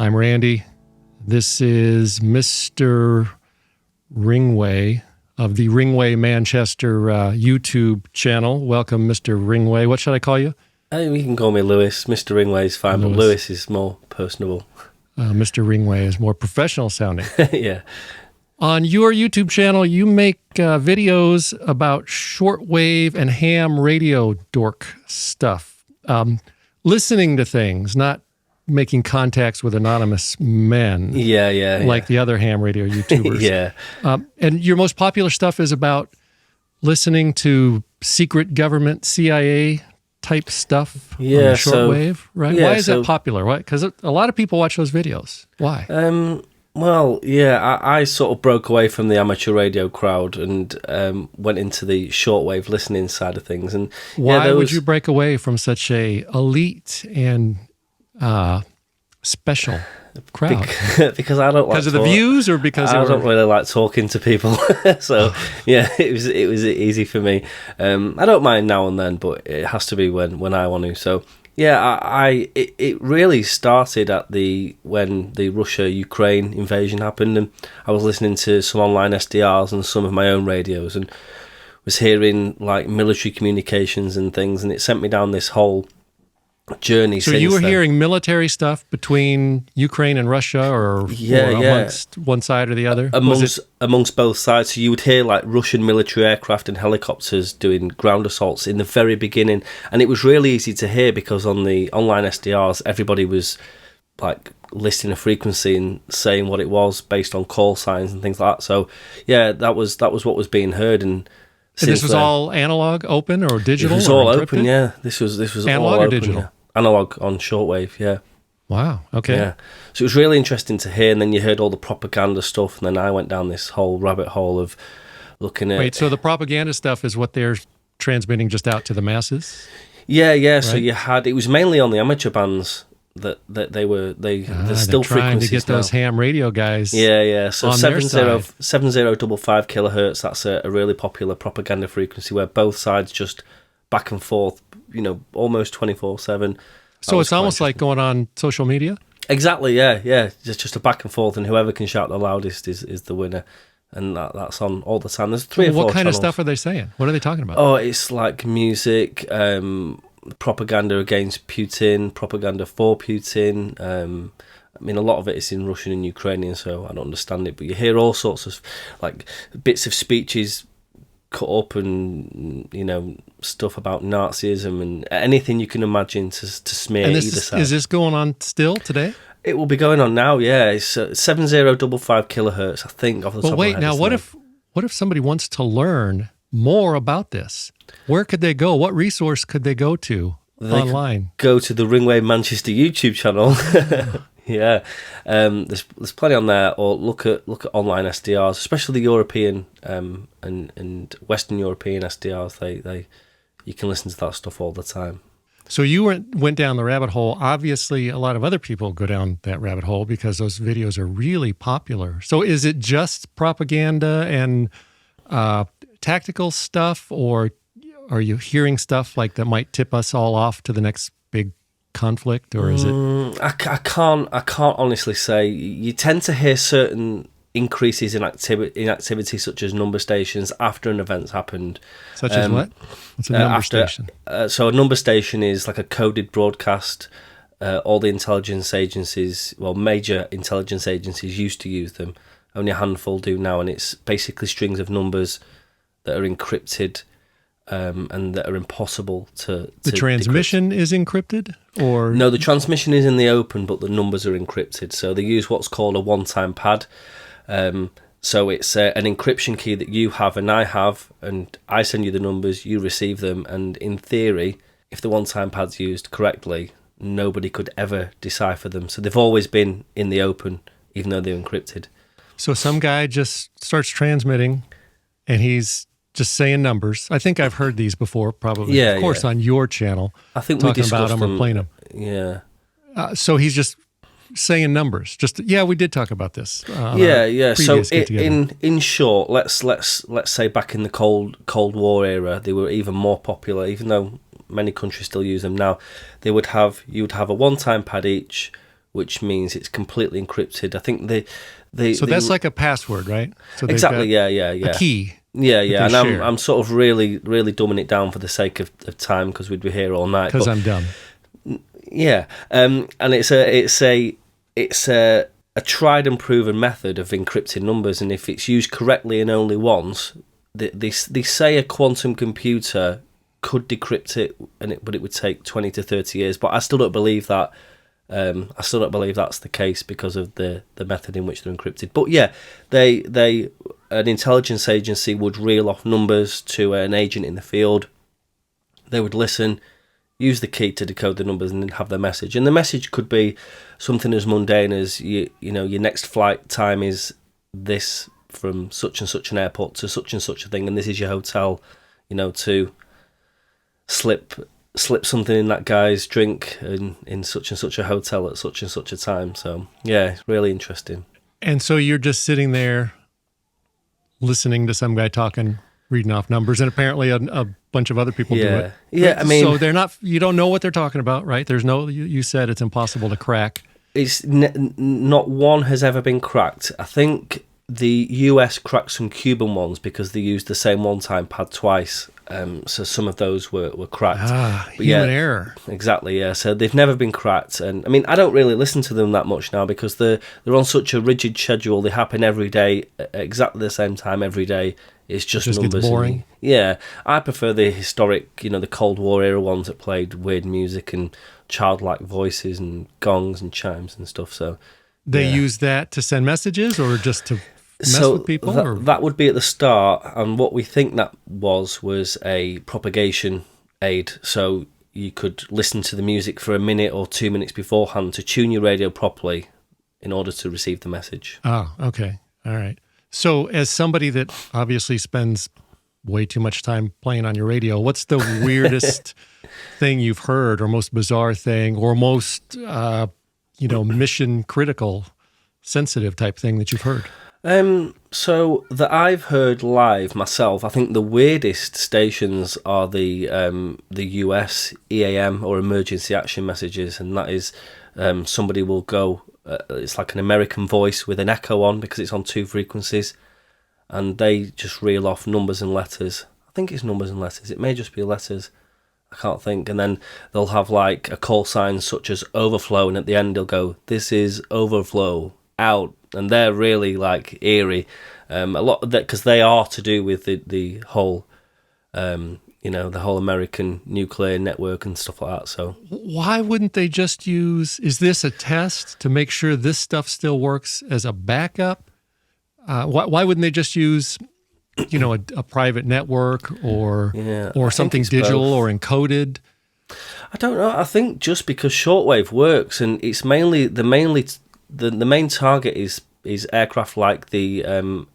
I'm Randy. This is Mr. Ringway of the Ringway Manchester YouTube channel. Welcome, Mr. Ringway. What should I call you? You can call me Lewis. Mr. Ringway is fine, but Lewis is more personable. Mr. Ringway is more professional sounding. Yeah. On your YouTube channel, you make videos about shortwave and ham radio dork stuff. Listening to things, not making contacts with anonymous men. Like the other ham radio YouTubers. Yeah. And your most popular stuff is about listening to secret government CIA type stuff on the shortwave, right? Yeah, why is that popular? Why? Because a lot of people watch those videos. Why? Well, yeah, I sort of broke away from the amateur radio crowd and went into the shortwave listening side of things. And why would you break away from such a elite and special crowd? Because I don't like because of the views, or because I don't really like talking to people. So yeah, it was easy for me. I don't mind now and then, but it has to be when I want to. So. Yeah, it really started at when the Russia-Ukraine invasion happened, and I was listening to some online SDRs and some of my own radios, and was hearing like military communications and things, and it sent me down this whole journey. So you were hearing military stuff between Ukraine and Russia, or amongst one side or the other? Amongst both sides. So you would hear like Russian military aircraft and helicopters doing ground assaults in the very beginning, and it was really easy to hear because on the online SDRs everybody was like listing a frequency and saying what it was based on call signs and things like that. So yeah, that was what was being heard. And this was all analog, open, or digital? It was all open, yeah. This was analog all or open, digital? Yeah. Analog on shortwave, yeah. Wow, okay. Yeah. So it was really interesting to hear, and then you heard all the propaganda stuff, and then I went down this whole rabbit hole of looking at... Wait, so the propaganda stuff is what they're transmitting just out to the masses? Yeah. Right? So you had... It was mainly on the amateur bands that they're still trying frequencies to get those ham radio guys. Yeah. So on 7055 kilohertz, that's a really popular propaganda frequency where both sides just back and forth, almost 24/7. So it's almost like going on social media? Exactly, yeah. Just a back and forth, and whoever can shout the loudest is the winner. And that's on all the time. There's three or four What kind channels. of stuff are they saying? What are they talking about? Oh, it's like music, propaganda against Putin, propaganda for Putin. I mean, a lot of it is in Russian and Ukrainian, so I don't understand it. But you hear all sorts of like bits of speeches cut up, and stuff about Nazism and anything you can imagine to smear either side. Is this going on still today? It will be going on now. Yeah, it's 7055 kilohertz, I think. Off the top of my head. Now what if somebody wants to learn more about this? Where could they go? What resource could they go to online? Go to the Ringway Manchester YouTube channel. Yeah, there's plenty on there. Or look at online SDRs, especially the European and Western European SDRs. You can listen to that stuff all the time. So you went down the rabbit hole. Obviously, a lot of other people go down that rabbit hole because those videos are really popular. So is it just propaganda and tactical stuff, or are you hearing stuff like that might tip us all off to the next big conflict, or is it? I can't honestly say. You tend to hear certain increases in activity, such as number stations after an event's happened. Such as what? What's a number station? So a number station is like a coded broadcast. All the intelligence agencies, major intelligence agencies used to use them. Only a handful do now, and it's basically strings of numbers that are encrypted. And that are impossible to The transmission is encrypted, or no? The transmission is in the open, but the numbers are encrypted. So they use what's called a one-time pad. So it's an encryption key that you have and I have, and I send you the numbers, you receive them, and in theory, if the one-time pad's used correctly, nobody could ever decipher them. So they've always been in the open, even though they're encrypted. So some guy just starts transmitting, and he's just saying numbers. I think I've heard these before, probably. Yeah, of course, on your channel. I think talking we discussed about them or playing them. Yeah. So he's just saying numbers. We did talk about this. Yeah. So in short, let's say back in the Cold War era, they were even more popular. Even though many countries still use them now, you would have a one-time pad each which means it's completely encrypted. I think so that's like a password, right? So exactly, yeah. A key. Yeah, and share. I'm sort of really dumbing it down for the sake of time, because we'd be here all night. Because I'm dumb. Yeah, and it's a tried and proven method of encrypting numbers, and if it's used correctly and only once, they say a quantum computer could decrypt it, but it would take 20 to 30 years. But I still don't believe that. I still don't believe that's the case because of the method in which they're encrypted. But yeah, an intelligence agency would reel off numbers to an agent in the field. They would listen, use the key to decode the numbers, and then have their message. And the message could be something as mundane as your next flight time is this from such and such an airport to such and such a thing, and this is your hotel. To slip something in that guy's drink in such and such a hotel at such and such a time. So yeah, it's really interesting. And so you're just sitting there listening to some guy talking, reading off numbers, and apparently a bunch of other people do it. Yeah, I mean, so they're not. You don't know what they're talking about, right? There's no. You said it's impossible to crack. It's not one has ever been cracked. I think the US cracked some Cuban ones because they used the same one-time pad twice. So some of those were cracked. Human error. Exactly, yeah. So they've never been cracked. And I mean, I don't really listen to them that much now because they're on such a rigid schedule. They happen every day at exactly the same time every day. It's just numbers. Gets boring. Yeah. I prefer the historic, the Cold War era ones that played weird music and childlike voices and gongs and chimes and stuff. So they use that to send messages or just to mess with people? That would be at the start, and what we think that was a propagation aid. So you could listen to the music for a minute or 2 minutes beforehand to tune your radio properly in order to receive the message. Oh, okay. All right. So as somebody that obviously spends way too much time playing on your radio, what's the weirdest thing you've heard, or most bizarre thing, or most, mission critical, sensitive type thing that you've heard? So that I've heard live myself, I think the weirdest stations are the US EAM, or emergency action messages, and that is somebody will go. It's like an American voice with an echo on because it's on two frequencies, and they just reel off numbers and letters. I think it's numbers and letters. It may just be letters. I can't think. And then they'll have like a call sign such as overflow, and at the end they'll go, "This is overflow out." And they're really like eerie, a lot of that because they are to do with the whole, the whole American nuclear network and stuff like that. So why wouldn't they just use? Is this a test to make sure this stuff still works as a backup? Why wouldn't they just use, a private network or something digital both. Or encoded? I don't know. I think just because shortwave works, and it's mainly the main target is aircraft like the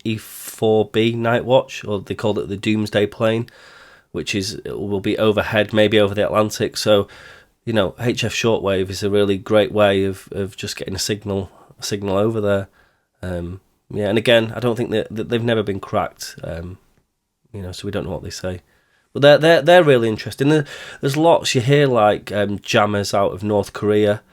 E-4B Night Watch, or they call it the Doomsday plane, which will be overhead, maybe over the Atlantic. So, HF shortwave is a really great way of just getting a signal over there. And again, I don't think that they've never been cracked. So we don't know what they say. But they're really interesting. There's lots you hear like jammers out of North Korea.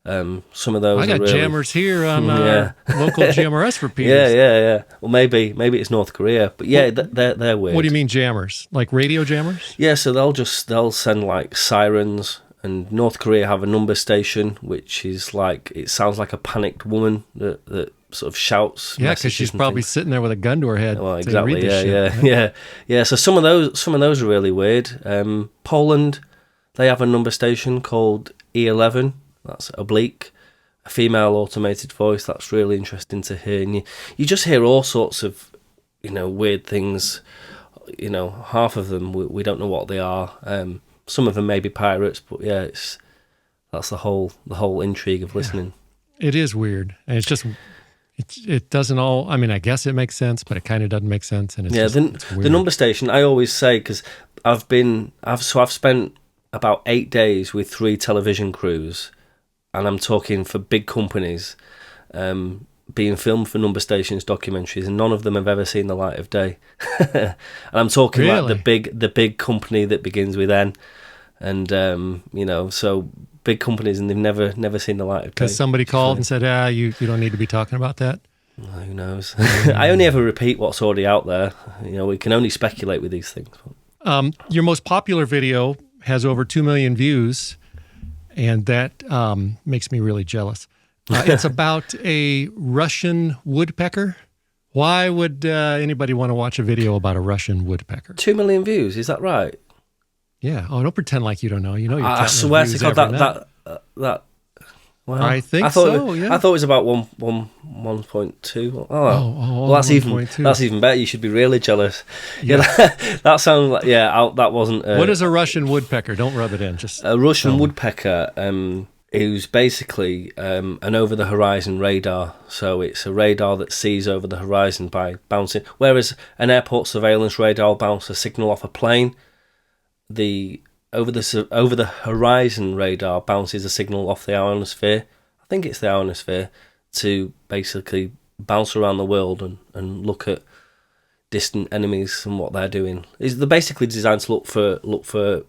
Some of those. I got really, jammers here on local GMRS repeaters. Yeah. Well, maybe it's North Korea, but yeah, they're weird. What do you mean jammers? Like radio jammers? Yeah, so they'll send like sirens, and North Korea have a number station which is like, it sounds like a panicked woman that sort of shouts. Yeah, because she's probably sitting there with a gun to her head. Well, exactly. Yeah. So some of those are really weird. Poland, they have a number station called E11. That's oblique, a female automated voice. That's really interesting to hear. And you just hear all sorts of, weird things. Half of them we don't know what they are. Some of them may be pirates, but yeah, that's the whole intrigue of listening. Yeah. It is weird, and it's just it doesn't all. I mean, I guess it makes sense, but it kind of doesn't make sense. And it's the number station. I always say, because I've spent about 8 days with 3 television crews. And I'm talking for big companies, being filmed for number stations documentaries, and none of them have ever seen the light of day. And I'm talking really? Like the big company that begins with N. and so big companies, and they've never seen the light of day. Because somebody called and said, you don't need to be talking about that. Well, who knows? I only ever repeat what's already out there. We can only speculate with these things. Your most popular video has over 2 million views, and that makes me really jealous. It's about a Russian woodpecker. Why would anybody want to watch a video about a Russian woodpecker? 2 million views, is that right? Yeah. Oh, don't pretend like you don't know. You know you're I swear to God that. Well, I think I thought so. Yeah. I thought it was about 1.2. Well, that's 1.2. That's even better. You should be really jealous. Yeah. That sounds like that wasn't. What is a Russian woodpecker? Don't rub it in. Just a Russian woodpecker. Who's basically an over-the-horizon radar. So it's a radar that sees over the horizon by bouncing. Whereas an airport surveillance radar will bounce a signal off a plane, the over-the-horizon radar bounces a signal off the ionosphere. I think it's the ionosphere, to basically bounce around the world and look at distant enemies and what they're doing. They're basically designed to look for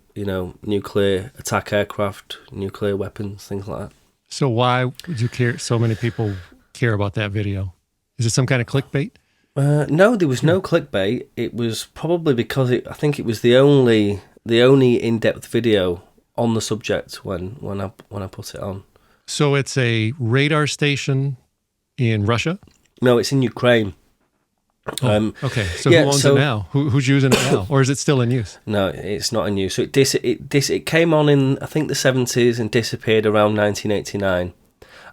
nuclear attack aircraft, nuclear weapons, things like that. So why would you care? So many people care about that video. Is it some kind of clickbait? No, there was no clickbait. It was probably because I think it was the only in-depth video on the subject when I put it on. So it's a radar station in Russia? No, it's in Ukraine. Okay, so who owns it now? Who's using it now, or is it still in use? No, it's not in use. So it came on in, I think, the 70s and disappeared around 1989.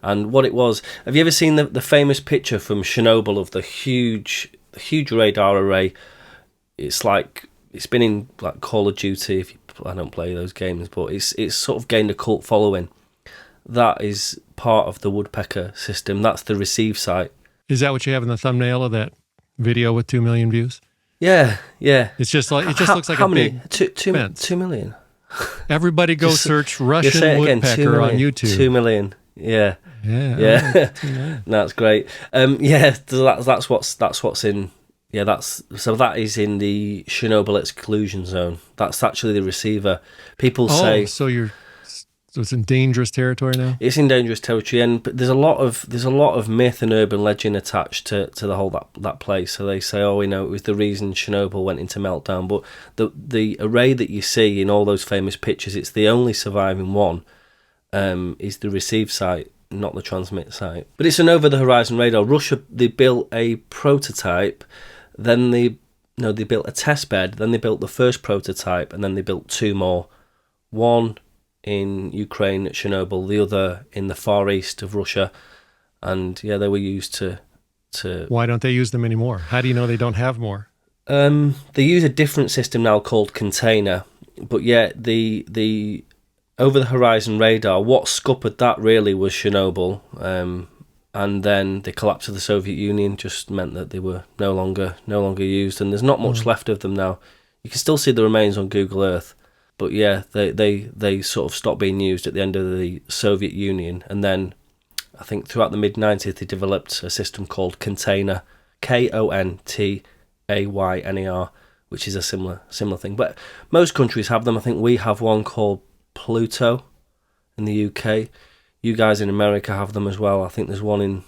And what it was, have you ever seen the famous picture from Chernobyl of the huge radar array? It's been in like Call of Duty. I don't play those games, but it's sort of gained a cult following. That is part of the woodpecker system. That's the receive site. Is that what you have in the thumbnail of that video with 2 million views? Yeah. It's just like looks like how a many? big 2 fence. million. Everybody go search Russian woodpecker on YouTube. 2 million. Yeah. Yeah. No, that's great. That's what's in. Yeah, that is in the Chernobyl exclusion zone. That's actually the receiver. People say so it's in dangerous territory now. It's in dangerous territory, but there's a lot of myth and urban legend attached to the whole that place. So they say, it was the reason Chernobyl went into meltdown. But the array that you see in all those famous pictures, it's the only surviving one. Is the receive site, not the transmit site. But it's an over-the-horizon radar. Russia, they built a prototype, then they built a test bed, then they built the first prototype, and then they built 2 more. One in Ukraine at Chernobyl, the other in the far east of Russia, and they were used to. Why don't they use them anymore? How do you know they don't have more? They use a different system now called container, but the over-the-horizon radar, what scuppered that really was Chernobyl, and then the collapse of the Soviet Union just meant that they were no longer used, and there's not much left of them now. You can still see the remains on Google Earth, but they sort of stopped being used at the end of the Soviet Union, and then I think throughout the mid-90s they developed a system called Container, Kontainer, which is a similar thing. But most countries have them. I think we have one called Pluto in the UK. You guys in America have them as well. I think there's one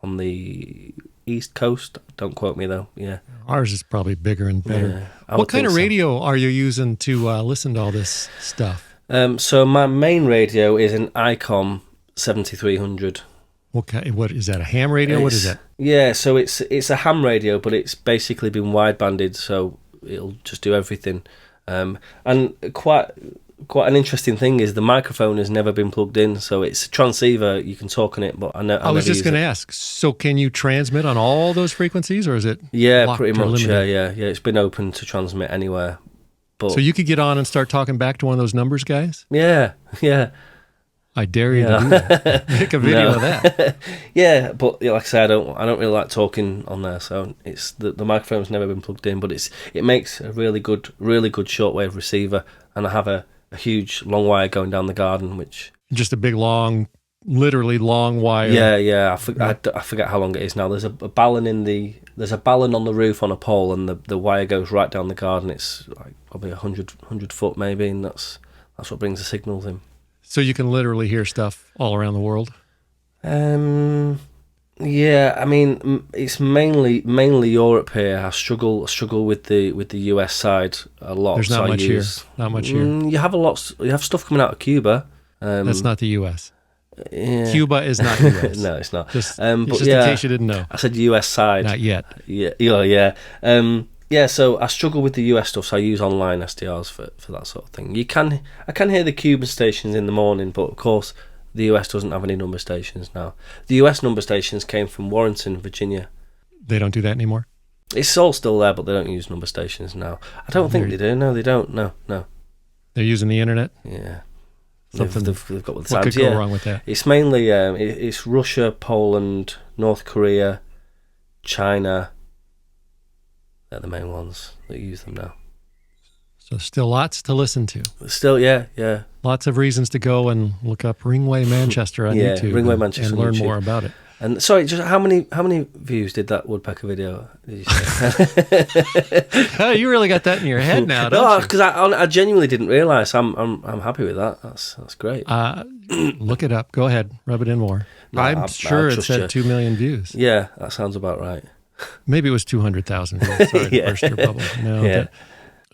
on the East Coast. Don't quote me though. Yeah, ours is probably bigger and better. Yeah, what kind of radio are you using to listen to all this stuff? So my main radio is an ICOM 7300. What is that? A ham radio? What is that? Yeah, so it's a ham radio, but it's basically been widebanded, so it'll just do everything. And quite an interesting thing is the microphone has never been plugged in, so it's a transceiver. You can talk on it, but I was just going to ask. So can you transmit on all those frequencies, or is it? Yeah, pretty much. Yeah. It's been open to transmit anywhere. But so you could get on and start talking back to one of those numbers guys. Yeah. I dare you to do that. Make a video of that. Yeah, but like I say, I don't really like talking on there, so it's the microphone's never been plugged in, but it makes a really good shortwave receiver, and I have a huge long wire going down the garden, which just a big literally long wire. Yeah. I forget how long it is now. There's a balun in the there's a balun on the roof on a pole, and the wire goes right down the garden. It's like probably 100 foot maybe, and that's what brings the signals in. So you can literally hear stuff all around the world? Yeah, I mean, it's mainly Europe here. I struggle with the US side a lot. There's not much here. Not much here. You have stuff coming out of Cuba. That's not the US. Yeah. Cuba is not the US. No, it's not. Just but in case you didn't know. I said US side. Not yet. Yeah. Yeah, so I struggle with the US stuff, so I use online SDRs for that sort of thing. I can hear the Cuban stations in the morning, but of course the US doesn't have any number stations now. The US number stations came from Warrenton, Virginia. They don't do that anymore? It's all still there, but they don't use number stations now. I don't think they do. No, they don't. No. They're using the internet? Yeah. They've got with the what times. could go wrong with that? It's mainly it's Russia, Poland, North Korea, China. They're the main ones that use them now. So still lots to listen to. Still, yeah. Lots of reasons to go and look up Ringway Manchester on YouTube. Ringway Manchester and learn on YouTube. more about it. And sorry, just how many views did that woodpecker video? Did you say? Oh, you really got that in your head now, don't No, you? because I genuinely didn't realise. I'm happy with that. That's great. Look it up. Go ahead. Rub it in more. I'm sure it said 2 million views. Yeah, that sounds about right. Maybe it was 200,000 views. Sorry to burst your bubble. No, Yeah.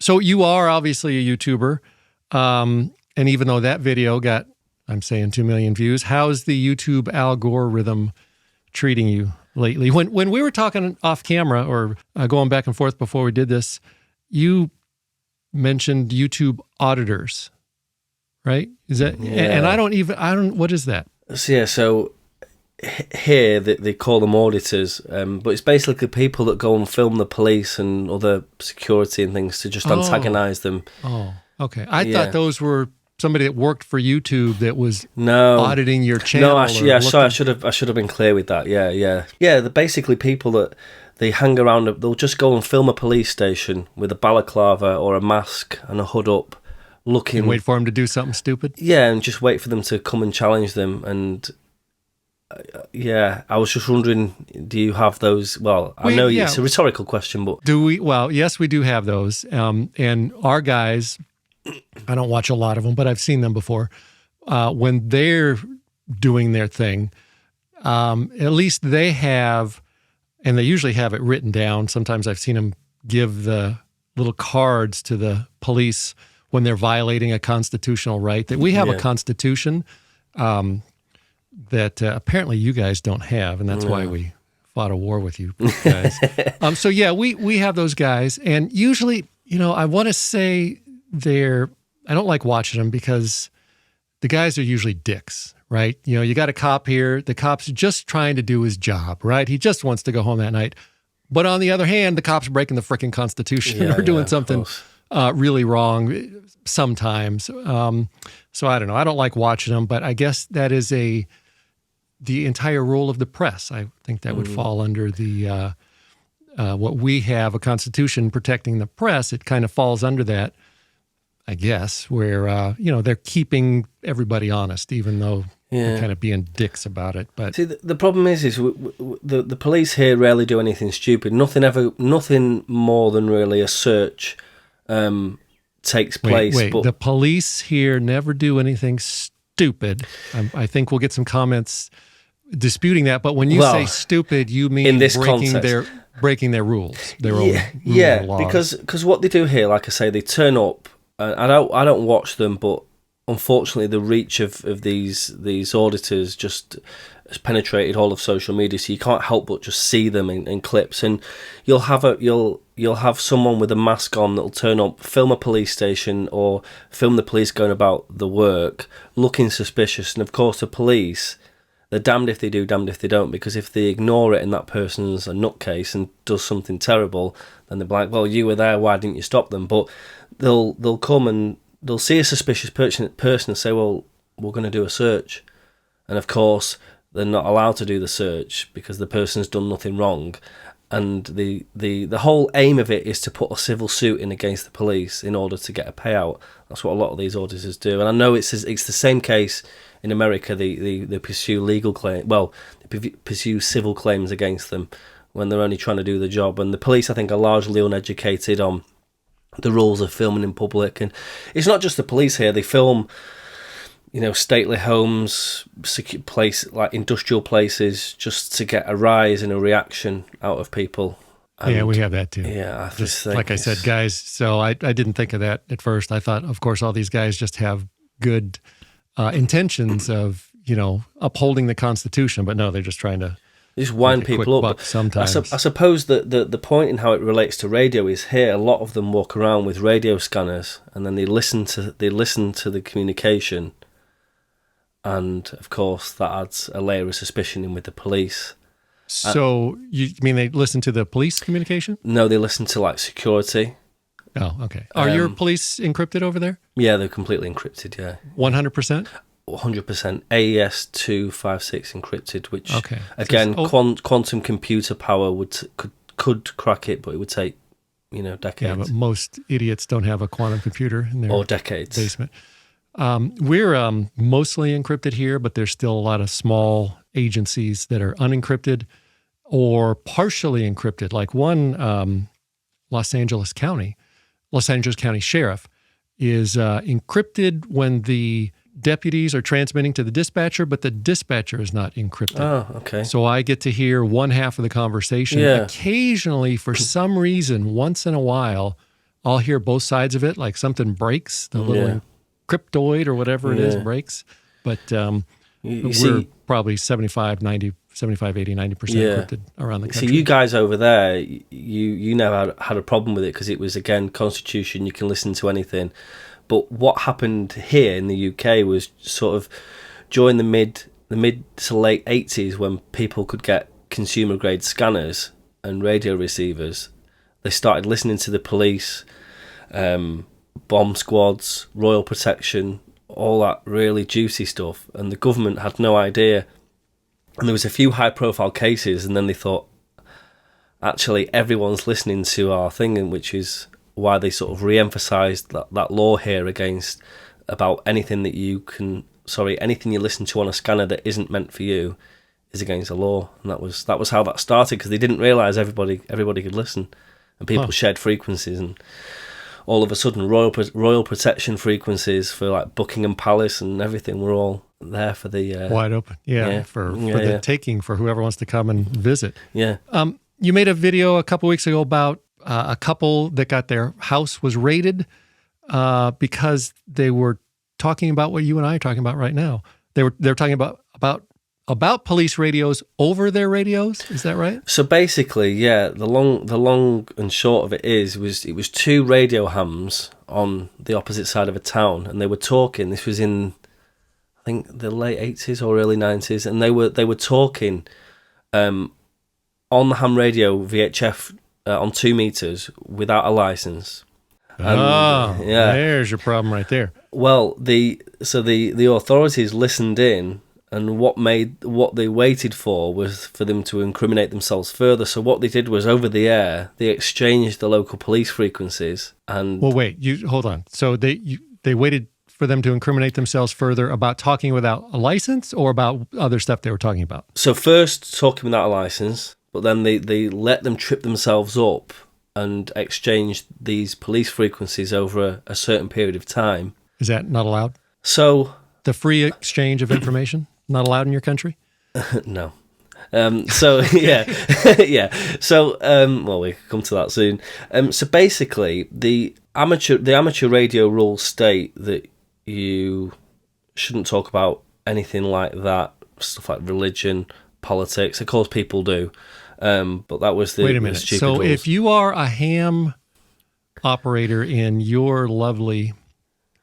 So you are obviously a YouTuber. And even though that video got, I'm saying 2 million views, how's the YouTube algorithm treating you lately? When we were talking off camera or going back and forth before we did this, you mentioned YouTube auditors, right? Is that, and I don't, what is that? So here they call them auditors, but it's basically people that go and film the police and other security and things to just antagonise them. Oh, okay. I thought those were somebody that worked for YouTube that was auditing your channel. No, sorry, I should have been clear with that. Yeah. They're basically people that they hang around. They'll just go and film a police station with a balaclava or a mask and a hood up, looking. And wait for them to do something stupid. Yeah, and just wait for them to come and challenge them. And I was just wondering, do you have those? Well, I know it's a rhetorical question, but do we? Well, yes, we do have those. And our guys, I don't watch a lot of them, but I've seen them before. When they're doing their thing, at least they have, and they usually have it written down. Sometimes I've seen them give the little cards to the police when they're violating a constitutional right. That we have a constitution that apparently you guys don't have, and that's why we fought a war with you guys. So yeah, we have those guys, and usually, I want to say I don't like watching them because the guys are usually dicks, right? You got a cop here. The cop's just trying to do his job, right? He just wants to go home that night. But on the other hand, the cop's breaking the freaking Constitution or doing something really wrong sometimes. So I don't know. I don't like watching them, but I guess that is the entire role of the press. I think that would fall under the what we have, a constitution protecting the press. It kind of falls under that, I guess, where they're keeping everybody honest, even though they're kind of being dicks about it. But see, the problem is the police here rarely do anything stupid. Nothing more than really a search takes place. Wait, the police here never do anything stupid. I think we'll get some comments disputing that. But when you say stupid, you mean in this breaking their rules, their own laws. Because what they do here, like I say, they turn up. I don't watch them, but unfortunately, the reach of these auditors just has penetrated all of social media, so you can't help but just see them in clips. And you'll have someone with a mask on that'll turn up, film a police station, or film the police going about the work, looking suspicious. And of course, the police, they're damned if they do, damned if they don't, because if they ignore it and that person's a nutcase and does something terrible, then they're like, well, you were there, why didn't you stop them? But they'll come and they'll see a suspicious person and say, well, we're going to do a search. And of course, they're not allowed to do the search because the person's done nothing wrong. And the whole aim of it is to put a civil suit in against the police in order to get a payout. That's what a lot of these auditors do. And I know it's the same case in America. They pursue legal claim. Well, they pursue civil claims against them, when they're only trying to do the job. And the police, I think, are largely uneducated on the rules of filming in public. And it's not just the police here. They film, stately homes, like industrial places, just to get a rise and a reaction out of people. And yeah, we have that too. Yeah, I just think like I said, guys. So I didn't think of that at first. I thought, of course, all these guys just have good intentions of upholding the Constitution, but no, they're just trying to just wind people up. Sometimes I suppose that the point in how it relates to radio is here. A lot of them walk around with radio scanners, and then they listen to the communication, and of course that adds a layer of suspicion in with the police. So you mean they listen to the police communication? No, they listen to like security. Oh, okay. Are your police encrypted over there? Yeah, they're completely encrypted. Yeah, 100%. 100% AES 256 encrypted, which again, so quantum computer power could crack it, but it would take decades. Yeah, but most idiots don't have a quantum computer in their decades basement. We're mostly encrypted here, but there's still a lot of small agencies that are unencrypted or partially encrypted. Like one Los Angeles County Sheriff is encrypted when the deputies are transmitting to the dispatcher, but the dispatcher is not encrypted. Oh, okay. So I get to hear one half of the conversation. Yeah. Occasionally, for some reason, once in a while, I'll hear both sides of it, like something breaks, the little cryptoid or whatever it is breaks. But we're probably 75, 80, 90% encrypted around the country. So you guys over there, you never had a problem with it because it was, again, Constitution, you can listen to anything. But what happened here in the UK was sort of during the mid to late 80s, when people could get consumer grade scanners and radio receivers, they started listening to the police, bomb squads, royal protection, all that really juicy stuff, and the government had no idea. And there was a few high profile cases, and then they thought, actually everyone's listening to our thing, which is why they sort of re-emphasised that law here against about anything you listen to on a scanner that isn't meant for you is against the law. And that was how that started, because they didn't realise everybody could listen, and people shared frequencies, and all of a sudden royal protection frequencies for like Buckingham Palace and everything were all there for the wide open for the taking for whoever wants to come and visit. You made a video a couple weeks ago about a couple that got their house was raided because they were talking about what you and I are talking about right now. They're talking about police radios over their radios. Is that right? So basically, the long and short of it was two radio hams on the opposite side of a town, and they were talking. This was in, I think, the late 80s or early 90s, and they were talking on the ham radio VHF on 2 meters without a license. And, there's your problem right there. Well, the authorities listened in, and what they waited for was for them to incriminate themselves further. So what they did was, over the air, they exchanged the local police frequencies. And well, wait, you hold on. So they waited for them to incriminate themselves further about talking without a license, or about other stuff they were talking about? So first talking without a license, but then they let them trip themselves up and exchange these police frequencies over a certain period of time. Is that not allowed? So the free exchange of information not allowed in your country? No. So yeah. So well, we can come to that soon. So basically, the amateur radio rules state that you shouldn't talk about anything like that, stuff like religion, politics. Of course, people do, but that was the wait a minute. So rules. If you are a ham operator in your lovely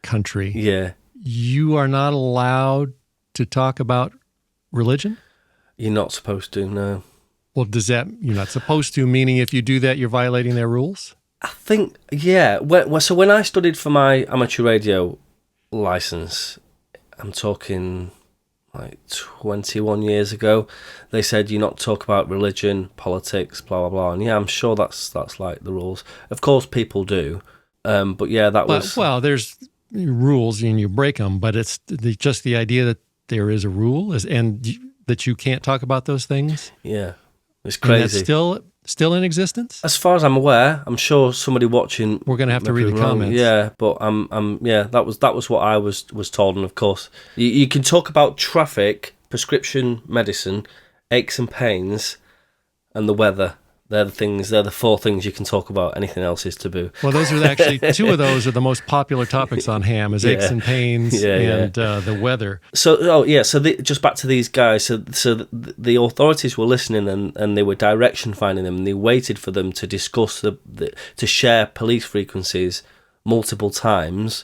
country, you are not allowed to talk about religion? You're not supposed to, no. Well, does that, you're not supposed to, meaning if you do that, you're violating their rules? I think, yeah. So when I studied for my amateur radio license, I'm talking like 21 years ago, they said you not talk about religion, politics, blah, blah, blah. And yeah, I'm sure that's like the rules. Of course, people do. But yeah, well, there's rules and you break them, but it's just the idea that there is a rule and that you can't talk about those things. Yeah. It's And crazy. that's still in existence? As far as I'm aware, I'm sure somebody watching. We're going to have to read the comments. Yeah, but that was what I was told, and of course, you can talk about traffic, prescription medicine, aches and pains, and the weather. They're the 4 things you can talk about. Anything else is taboo. Well, those are actually 2 of those are the most popular topics on Ham, is aches and pains and the weather. So, just back to these guys. So the authorities were listening, and they were direction finding them, and they waited for them to discuss to share police frequencies multiple times,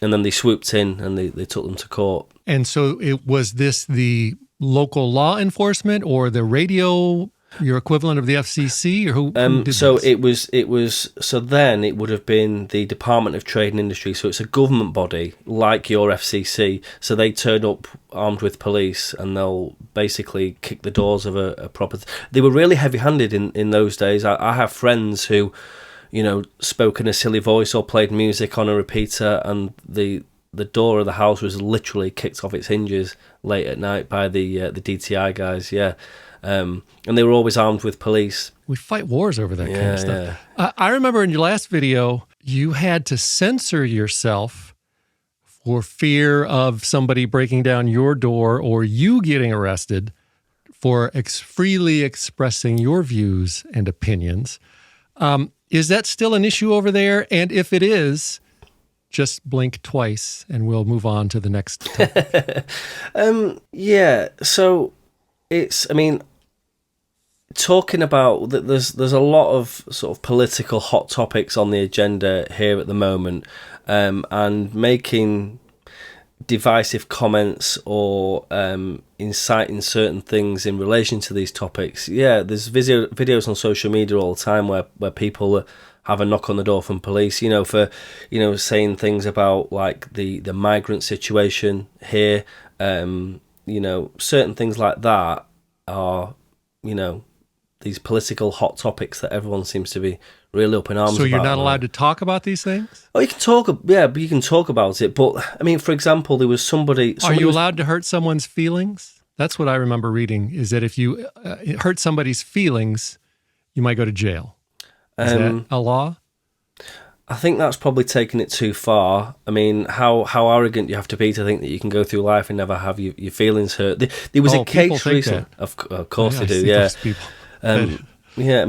and then they swooped in and they took them to court. And so was this the local law enforcement or the radio? Your equivalent of the FCC, or who did so this? it was so then it would have been the Department of Trade and Industry. So it's a government body like your FCC. So they turn up armed with police, and they'll basically kick the doors of a proper. They were really heavy-handed in those days. I have friends who, spoke in a silly voice or played music on a repeater, and the door of the house was literally kicked off its hinges late at night by the DTI guys. Yeah. And they were always armed with police. We fight wars over that kind of stuff. Yeah. I remember in your last video, you had to censor yourself for fear of somebody breaking down your door or you getting arrested for freely expressing your views and opinions. Is that still an issue over there? And if it is, just blink twice and we'll move on to the next topic. So talking about that, there's a lot of sort of political hot topics on the agenda here at the moment, and making divisive comments or inciting certain things in relation to these topics. Yeah, there's videos on social media all the time where people have a knock on the door from police, for saying things about like the migrant situation here. Certain things like that are, these political hot topics that everyone seems to be really up in arms about. So you're not allowed to talk about these things? Oh, you can talk, but you can talk about it. But, for example, there was somebody Are you allowed to hurt someone's feelings? That's what I remember reading, is that if you hurt somebody's feelings, you might go to jail. Is that a law? I think that's probably taking it too far. How arrogant you have to be to think that you can go through life and never have your feelings hurt. There was a case recently. Of course they do, yeah.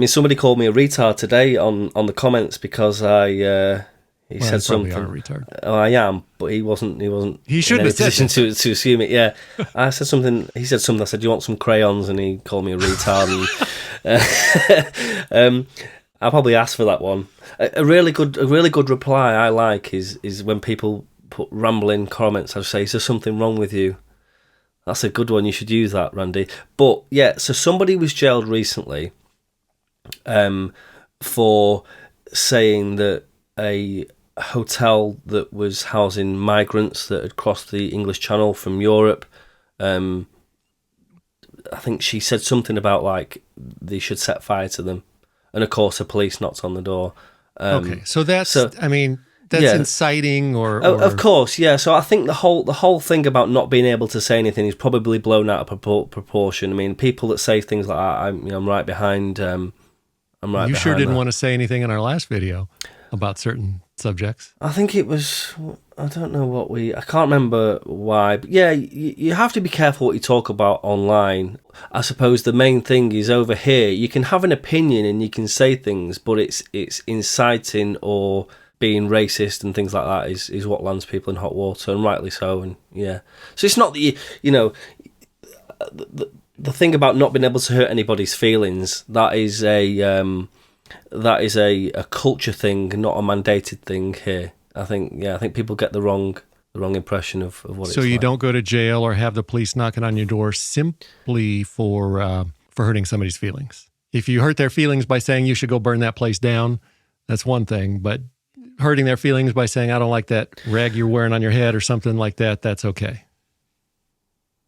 Somebody called me a retard today on the comments because he said something. Are a retard. Oh, I am, but he wasn't. He shouldn't have position to assume it. Yeah, I said something. He said something. I said, "Do you want some crayons?" And he called me a retard. And, I probably asked for that one. A really good reply I like is when people put rambling comments. I say, "Is there something wrong with you?" That's a good one. You should use that, Randy. But yeah, so somebody was jailed recently for saying that a hotel that was housing migrants that had crossed the English Channel from Europe, I think she said something about like they should set fire to them, and of course the police knocked on the door. Okay, so that's inciting or of course, yeah. So I think the whole thing about not being able to say anything is probably blown out of proportion. People that say things like that, I'm right behind. You sure didn't want to say anything in our last video about certain subjects. I think it was, I don't know I can't remember why, but yeah, you have to be careful what you talk about online. I suppose the main thing is over here, you can have an opinion and you can say things, but it's inciting or being racist and things like that is what lands people in hot water, and rightly so. And yeah, so it's not that the thing about not being able to hurt anybody's feelings, that is a culture thing, not a mandated thing here. I think people get the wrong impression of what it's like. So you don't go to jail or have the police knocking on your door simply for hurting somebody's feelings. If you hurt their feelings by saying you should go burn that place down, that's one thing. But hurting their feelings by saying, I don't like that rag you're wearing on your head or something like that, that's okay.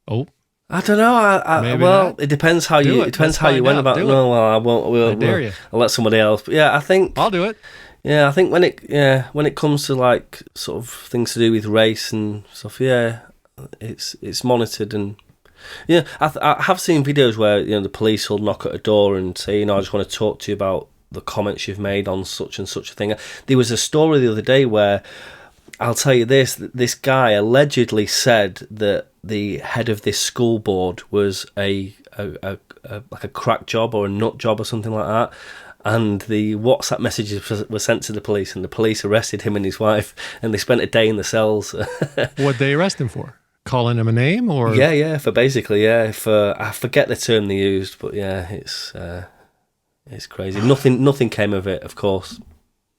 Oh. I don't know. It depends how you went about it. No, well, I won't. I dare you. I'll let somebody else. But yeah, I think I'll do it. Yeah, I think when it comes to like sort of things to do with race and stuff, yeah, it's monitored, and Yeah, I have seen videos where the police will knock at a door and say, I just want to talk to you about the comments you've made on such and such a thing. There was a story the other day where, I'll tell you this guy allegedly said that the head of this school board was a like a crack job or a nut job or something like that. And the WhatsApp messages were sent to the police, and the police arrested him and his wife, and they spent a day in the cells. What'd they arrest him for? Calling him a name, or for basically for I forget the term they used, but yeah, it's crazy. Nothing came of it, of course.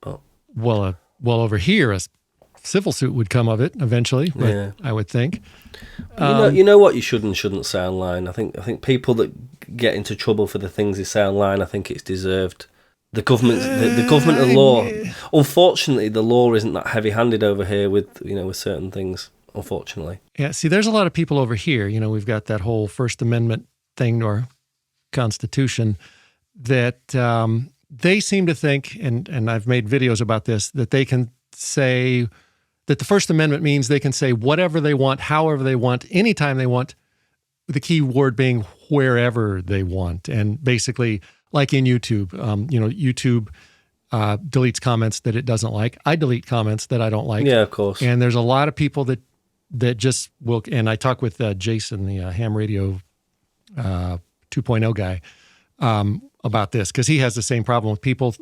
But well, over here, a civil suit would come of it eventually. But I would think. You know what you should and shouldn't say online. I think people that get into trouble for the things they say online, I think it's deserved. The government, the government and law. Unfortunately, the law isn't that heavy-handed over here with with certain things. Unfortunately, yeah. See, there's a lot of people over here. We've got that whole First Amendment thing to our Constitution that they seem to think, and I've made videos about this, that they can say that the First Amendment means they can say whatever they want, however they want, anytime they want. The key word being wherever they want, and basically. Like in YouTube, YouTube deletes comments that it doesn't like. I delete comments that I don't like. Yeah, of course. And there's a lot of people that just will. And I talk with Jason, the ham radio 2.0 guy, about this because he has the same problem with people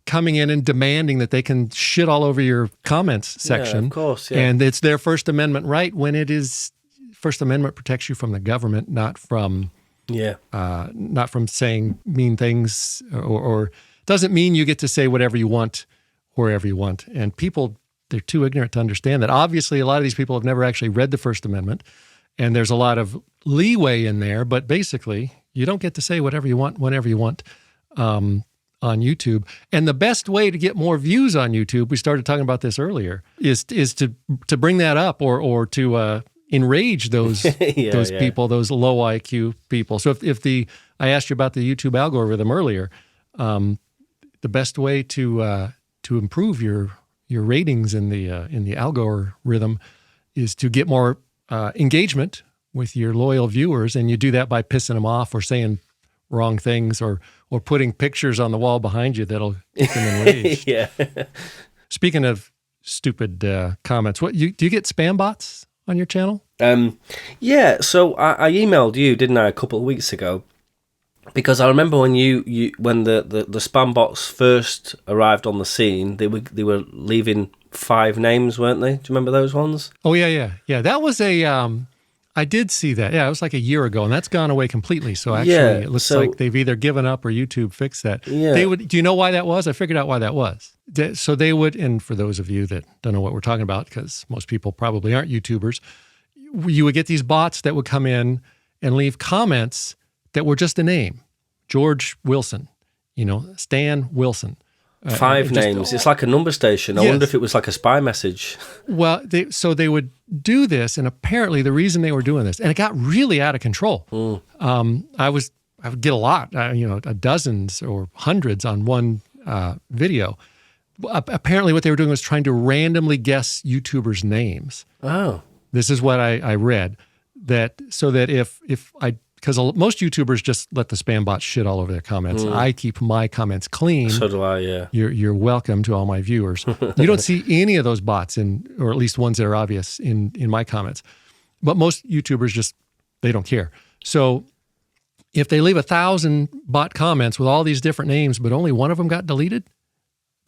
coming in and demanding that they can shit all over your comments section. Yeah, of course. Yeah. And it's their First Amendment right when it is. First Amendment protects you from the government, not from. Not from saying mean things or doesn't mean you get to say whatever you want, wherever you want. And people, they're too ignorant to understand that. Obviously, a lot of these people have never actually read the First Amendment, and there's a lot of leeway in there, but basically, you don't get to say whatever you want, whenever you want on YouTube. And the best way to get more views on YouTube, we started talking about this earlier, is to bring that up or to enrage those people, those low IQ people. So if I asked you about the YouTube algorithm earlier, the best way to improve your ratings in the algorithm is to get more engagement with your loyal viewers, and you do that by pissing them off or saying wrong things or putting pictures on the wall behind you that'll get them enraged. Yeah. Speaking of stupid comments, do you get spam bots on your channel? So I emailed you, didn't I, a couple of weeks ago, because I remember when when the spam bots first arrived on the scene, they were leaving 5 names, weren't they? Do you remember those ones? Oh yeah. That was I did see that. Yeah, it was like a year ago, and that's gone away completely. So actually, it looks like they've either given up or YouTube fixed that. Yeah. Do you know why that was? I figured out why that was. So they would, and for those of you that don't know what we're talking about, because most people probably aren't YouTubers, you would get these bots that would come in and leave comments that were just a name. George Wilson, Stan Wilson. 5 names. It's like a number station. I wonder if it was like a spy message. Well, they would do this, and apparently the reason they were doing this, and it got really out of control. I would get a lot, dozens or hundreds on one video. Apparently what they were doing was trying to randomly guess YouTubers' names. Oh. This is what I read, so that because most YouTubers just let the spam bots shit all over their comments. I keep my comments clean. So do I, yeah. You're welcome to all my viewers. You don't see any of those bots or at least ones that are obvious in my comments. But most YouTubers they don't care. So if they leave 1,000 bot comments with all these different names, but only one of them got deleted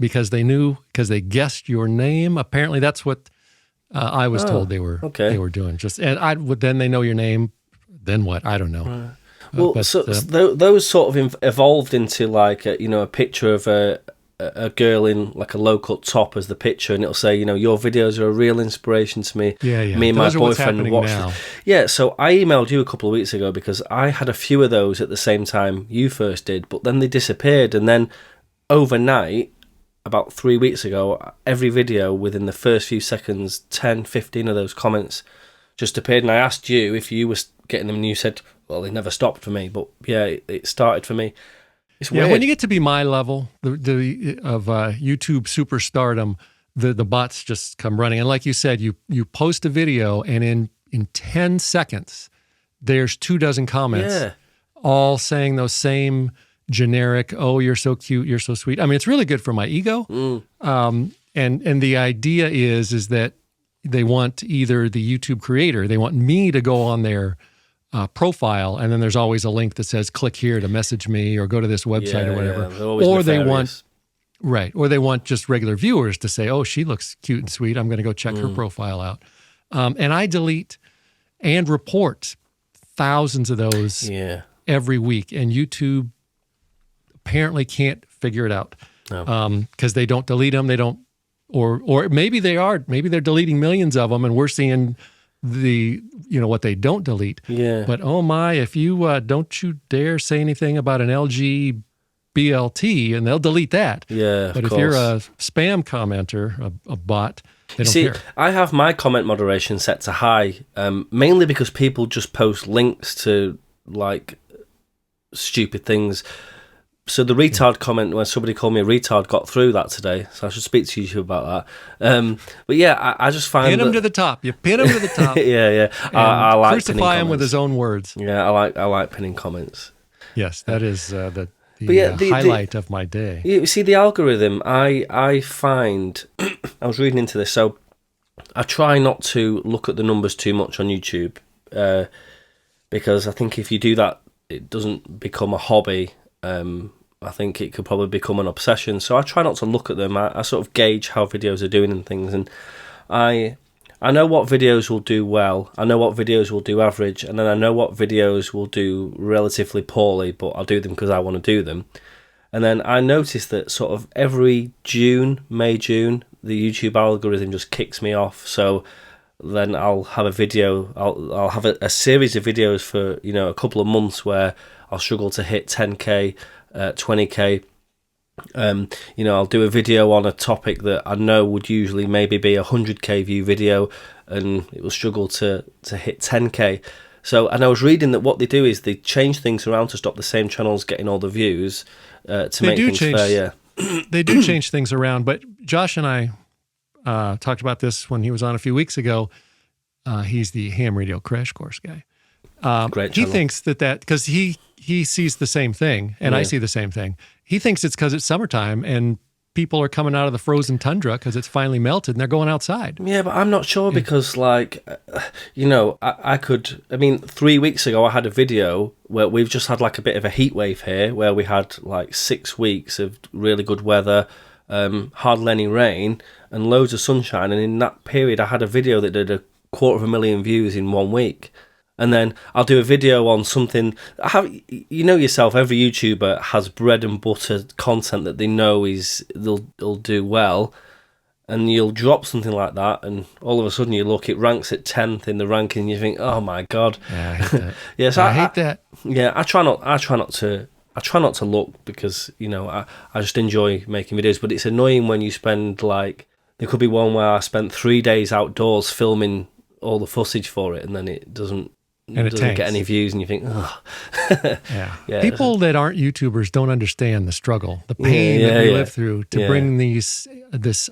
because they guessed your name, apparently that's what I was told they were doing. Then they know your name. Then what? I don't know. Right. Well, those sort of evolved into like a picture of a girl in like a low-cut top as the picture, and it'll say, your videos are a real inspiration to me. Yeah. Me and those my boyfriend watched it. Yeah, so I emailed you a couple of weeks ago because I had a few of those at the same time you first did, but then they disappeared, and then overnight, about 3 weeks ago, every video within the first few seconds, 10, 15 of those comments just appeared, and I asked you if you were getting them, and you said, well, they never stopped for me, but yeah, it started for me. It's weird. Yeah, when you get to be my level of YouTube superstardom, the bots just come running. And like you said, you post a video, and in 10 seconds, there's 24 comments, Yeah. all saying those same generic, "Oh, you're so cute, you're so sweet." I mean, it's really good for my ego. And the idea is that they want either the YouTube creator, they want me to go on their profile, and then there's always a link that says click here to message me or go to this website or whatever. They're always Or they nefarious. or they want just regular viewers to say, "Oh, she looks cute and sweet. I'm going to go check her profile out." And I delete and report thousands of those every week, and YouTube apparently can't figure it out because they don't delete them. They don't, or maybe they are. Maybe they're deleting millions of them, and we're seeing what they don't delete. Yeah. But oh my, if you don't you dare say anything about an LG BLT, and they'll delete that. Yeah. But if you're a spam commenter, a bot, they don't care. I have my comment moderation set to high, mainly because people just post links to like stupid things. So the retard comment, when somebody called me a retard, got through that today. So I should speak to you about that. But yeah, I just find pin him to the top. You pin him to the top. yeah. I like crucify him with his own words. Yeah, I like pinning comments. Yes, that is the highlight of my day. You see, the algorithm, I find, I was reading into this, so I try not to look at the numbers too much on YouTube, because I think if you do that, it doesn't become a hobby. I think it could probably become an obsession. So I try not to look at them. I sort of gauge how videos are doing and things, and I know what videos will do well, I know what videos will do average, and then I know what videos will do relatively poorly, but I'll do them because I want to do them. And then I notice that sort of every May, June, the YouTube algorithm just kicks me off. So then I'll have a video, I'll have a series of videos for, a couple of months where I'll struggle to hit 10k, 20k. I'll do a video on a topic that I know would usually maybe be a 100k view video, and it will struggle to hit 10k. So, and I was reading that what they do is they change things around to stop the same channels getting all the views to make things fair. Yeah, they do change things around. But Josh and I talked about this when he was on a few weeks ago. He's the ham radio crash course guy. Great he channel. thinks that because he sees the same thing, and I see the same thing. He thinks it's because it's summertime and people are coming out of the frozen tundra because it's finally melted and they're going outside. Yeah, but I'm not sure because, I 3 weeks ago I had a video where we've just had like a bit of a heat wave here, where we had like 6 weeks of really good weather, hardly any rain, and loads of sunshine. And in that period, I had a video that did 250,000 views in 1 week. And then I'll do a video on something. Yourself, every YouTuber has bread and butter content that they know they'll do well, and you'll drop something like that, and all of a sudden you look, it ranks at 10th in the ranking, and you think, oh my god. Yeah, I hate that. Yeah, so I hate that. Yeah, I try not to look because I just enjoy making videos. But it's annoying when you spend there could be one where I spent 3 days outdoors filming all the footage for it, and then it doesn't get any views, and you think, oh. Yeah. People that aren't YouTubers don't understand the struggle, the pain that we live through to bring this,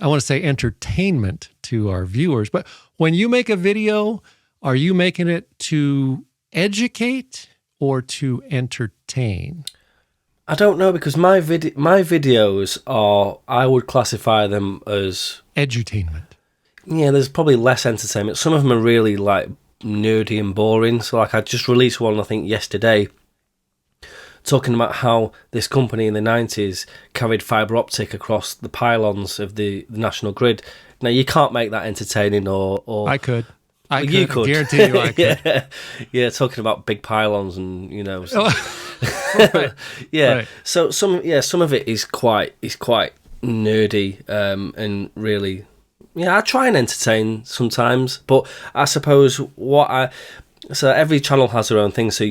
I want to say, entertainment to our viewers. But when you make a video, are you making it to educate or to entertain? I don't know, because my videos are, I would classify them as edutainment. Yeah, there's probably less entertainment. Some of them are really nerdy and boring. So I just released one, I think yesterday, talking about how this company in the 90s carried fibre optic across the pylons of the National Grid. Now you can't make that entertaining, or I could. You could. I guarantee you I could. yeah, talking about big pylons and Right. Yeah. Right. So some of it is quite nerdy, and really. Yeah, I try and entertain sometimes, but I suppose so every channel has their own thing. So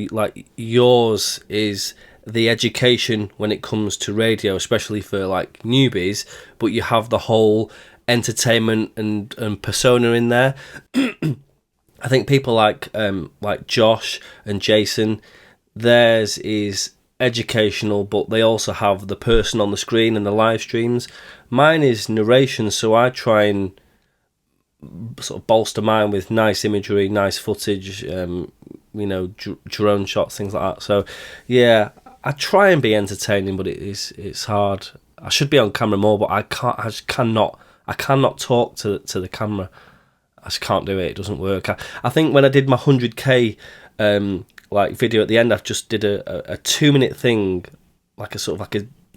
yours is the education when it comes to radio, especially for newbies, but you have the whole entertainment and persona in there. I think people like Josh and Jason, theirs is educational, but they also have the person on the screen and the live streams. Mine is narration, so I try and sort of bolster mine with nice imagery, nice footage, drone shots, things like that. So yeah, I try and be entertaining, but it's hard. I should be on camera more, but I can't. I just cannot. I cannot talk to the camera. I just can't do it. It doesn't work. I think when I did my 100k video at the end, I just did a 2-minute thing, like a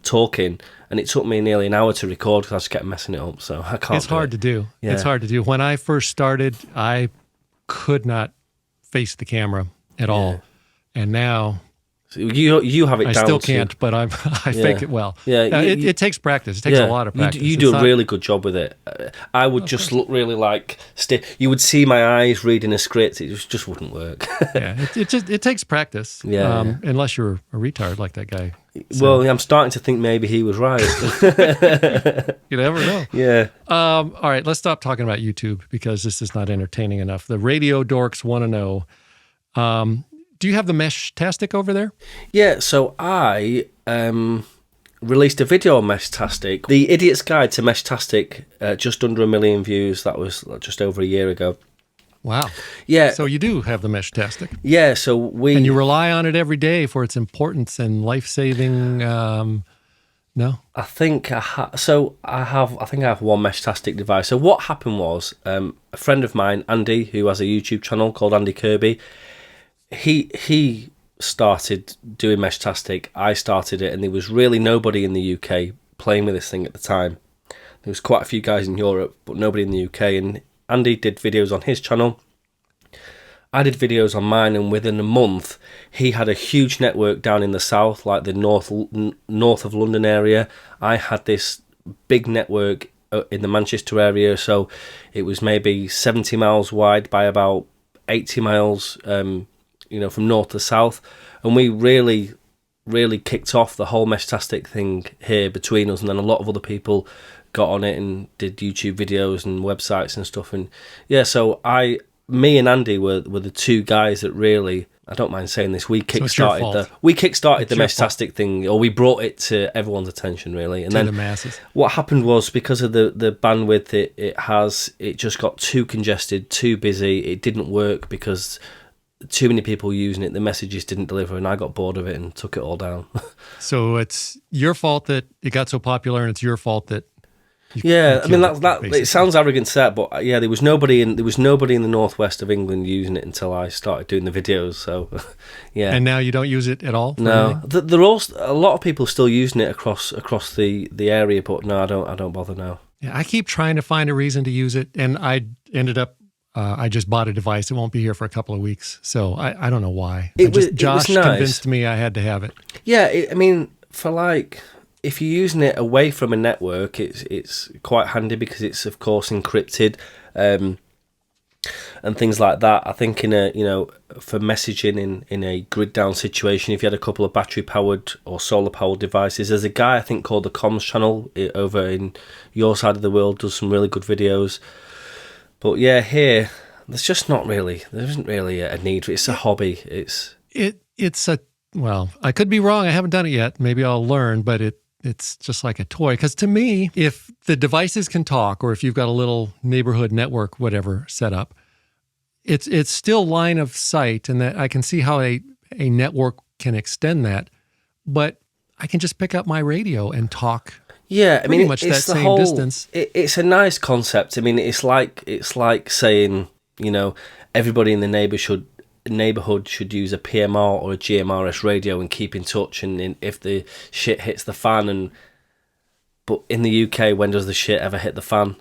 talking, and it took me nearly an hour to record because I just kept messing it up. So I can't. It's hard to do. Yeah. It's hard to do. When I first started, I could not face the camera at all, and now. So you have it down. I still can't, but I fake it well. Yeah, it takes practice. It takes a lot of practice. You do a really good job with it. I would just look really like you would see my eyes reading a script. It just wouldn't work. Yeah, it takes practice. Yeah, unless you're a retard like that guy. So. Well, I'm starting to think maybe he was right. You never know. Yeah. All right, let's stop talking about YouTube because this is not entertaining enough. The radio dorks want to know. Do you have the Meshtastic over there? Yeah, so I released a video on Meshtastic. The Idiot's Guide to Meshtastic, just under 1 million views. That was just over a year ago. Wow. Yeah. So you do have the Meshtastic. Yeah, so And you rely on it every day for its importance and life-saving... No? I think I have one Meshtastic device. So what happened was, a friend of mine, Andy, who has a YouTube channel called Andy Kirby, he started doing Meshtastic. I started it, and there was really nobody in the UK playing with this thing at the time. There was quite a few guys in Europe, but nobody in the UK. And Andy did videos on his channel. I did videos on mine, and within a month, he had a huge network down in the south, like the north of London area. I had this big network in the Manchester area, so it was maybe 70 miles wide by about 80 miles. From north to south, and we really kicked off the whole Meshtastic thing here between us, and then a lot of other people got on it and did YouTube videos and websites and stuff. And yeah, so me and Andy were the two guys that really, I don't mind saying this, we kickstarted the Meshtastic thing, or we brought it to everyone's attention really. And to then the masses. What happened was, because of the bandwidth it just got too congested, too busy. It didn't work because too many people using it, the messages didn't deliver, and I got bored of it and took it all down. So it's your fault that it got so popular, and it's your fault that I mean that it sounds arrogant to say that, but yeah, there was nobody in the northwest of England using it until I started doing the videos. So yeah. And now you don't use it at all? No, there are a lot of people still using it across the area, but no, I don't bother now. Yeah, I keep trying to find a reason to use it, and I ended up I just bought a device. It won't be here for a couple of weeks, so I don't know why. Josh convinced me I had to have it. Yeah, if you're using it away from a network, it's quite handy because it's of course encrypted, and things like that. I think for messaging in a grid down situation, if you had a couple of battery powered or solar powered devices, there's a guy I think called the Comms Channel over in your side of the world, does some really good videos. But yeah, here there isn't really a need for it. It's a hobby. I could be wrong. I haven't done it yet. Maybe I'll learn, but it's just like a toy. Because to me, if the devices can talk, or if you've got a little neighborhood network, whatever, set up, it's still line of sight, and that I can see how a network can extend that. But I can just pick up my radio and talk. Yeah, I mean, much that same distance. It's a nice concept. I mean, it's like saying, everybody in the neighborhood should use a PMR or a GMRS radio and keep in touch. And if the shit hits the fan, but in the UK, when does the shit ever hit the fan?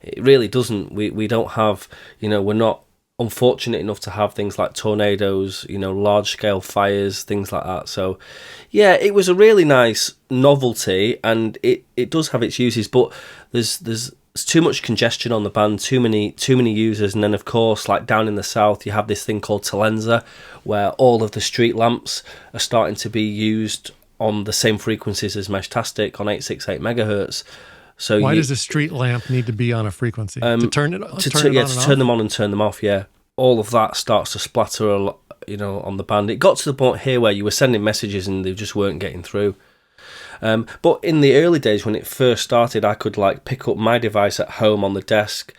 It really doesn't. We don't have, we're not unfortunate enough to have things like tornadoes, large scale fires, things like that. So yeah, it was a really nice novelty, and it does have its uses, but there's too much congestion on the band, too many users. And then of course, like down in the south, you have this thing called Talenza, where all of the street lamps are starting to be used on the same frequencies as Meshtastic on 868 megahertz. So why does a street lamp need to be on a frequency to turn it on? To turn them on and turn them off. Yeah, all of that starts to splatter a lot, on the band. It got to the point here where you were sending messages and they just weren't getting through. But in the early days when it first started, I could pick up my device at home on the desk,